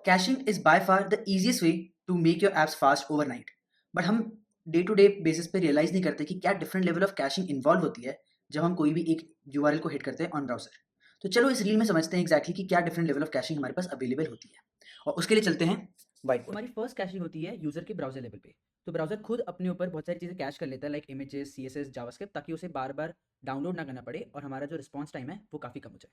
Caching is by far the easiest way to make your apps fast overnight. But हम day to day basis पे realise नहीं करते कि क्या different level of caching involve होती है जब हम कोई भी एक यूआरएल को हिट करते हैं ऑन ब्राउजर। तो चलो इस रील में समझते हैं एग्जैक्टली कि क्या डिफरेंट लेवल ऑफ कैशिंग हमारे पास अवेलेबल होती है, और उसके लिए चलते हैं व्हाइट बोर्ड। हमारी फर्स्ट कैशिंग होती है यूज़र के ब्राउज़र लेवल पे। तो ब्राउज़र खुद अपने ऊपर बहुत सारी चीज़ें कैश कर लेता है, लाइक इमेजेस, सीएसएस, जावास्क्रिप्ट, ताकि उसे बार बार डाउनलोड ना करना पड़े और हमारा जो रिस्पॉन्स टाइम है वो काफ़ी कम हो जाए।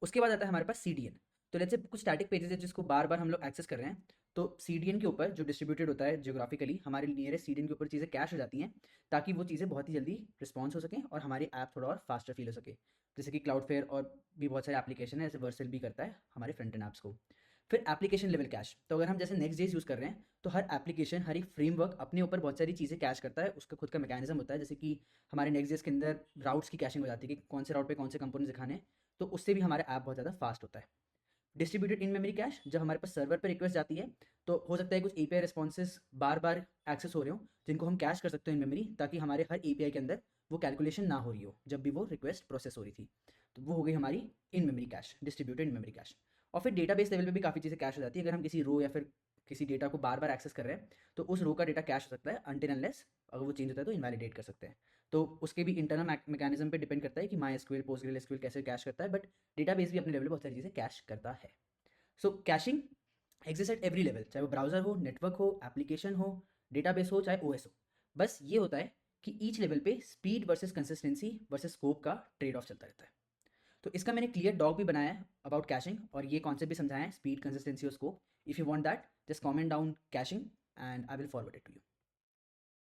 उसके बाद आता है हमारे पास सीडीएन। तो लेट्स से कुछ स्टैटिक पेजेस है जिसको बार बार हम लोग एक्सेस कर रहे हैं। तो सीडीएन के ऊपर जो डिस्ट्रीब्यूटेड होता है जियोग्राफिकली, हमारे नियरेस्ट सीडीएन के ऊपर चीज़ें कैश हो जाती हैं, ताकि वो चीज़ें बहुत ही जल्दी रिस्पॉन्स हो सकें और हमारी ऐप थोड़ा और फास्टर फील हो सके। जैसे कि क्लाउडफेयर और भी बहुत सारे एप्लीकेशन है, जैसे वर्सल भी करता है हमारे फ्रंट एंड ऐप्स को। फिर एप्लीकेशन लेवल कैश। तो अगर हम जैसे नेक्स्ट जेस यूज़ कर रहे हैं, तो हर एप्लीकेशन, हर एक फ्रेमवर्क अपने ऊपर बहुत सारी चीज़ें कैश करता है, उसका खुद का मैकेनिज्म होता है। जैसे कि हमारे नेक्स्ट जेस के अंदर राउट्स की कैशिंग हो जाती है कि कौन से राउट पे कौन से कंपोनेंट्स दिखाने हैं, तो उससे भी हमारा ऐप बहुत ज़्यादा फास्ट होता है। डिस्ट्रीब्यूटेड इन मेमोरी कैश, जब हमारे पास सर्वर पर रिक्वेस्ट जाती है, तो हो सकता है कुछ एपीआई रिस्पॉन्सेज बार बार एक्सेस हो रहे हो, जिनको हम कैश कर सकते हो इन मेमोरी, ताकि हमारे हर एपीआई के अंदर वो कैलकुलेशन ना हो रही हो जब भी वो रिक्वेस्ट प्रोसेस हो रही थी। तो वो हो गई हमारी in memory cache, distributed in memory cache. और फिर डेटाबेस लेवल पे भी काफ़ी चीज़ें कैश हो जाती है। अगर हम किसी रो या फिर किसी डेटा को बार बार एक्सेस कर रहे हैं, तो उस रो का डेटा कैश हो सकता है अनटिल अनलेस अगर वो चेंज होता है तो इनवैलिडेट कर सकते हैं। तो उसके भी इंटरनल मैकेनिज्म पे डिपेंड करता है कि माई एसक्यूएल, पोस्टग्रेल एसक्यूएल कैसे कैश करता है, बट डेटाबेस भी अपने लेवल पे बहुत सारी चीज़ें कैश करता है। So caching exist at every level, चाहे वो ब्राउजर हो, नेटवर्क हो, एप्लीकेशन हो, डेटाबेस हो, चाहे ओएस हो। बस ये होता है कि ईच लेवल पे speed versus consistency versus scope का ट्रेड ऑफ चलता रहता है। तो इसका मैंने क्लियर डॉग भी बनाया है अबाउट कैशिंग, और ये कॉन्सेप्ट भी समझाया है, स्पीड, कंसिस्टेंसी और scope. If you want that, just comment down caching and I will forward it to you.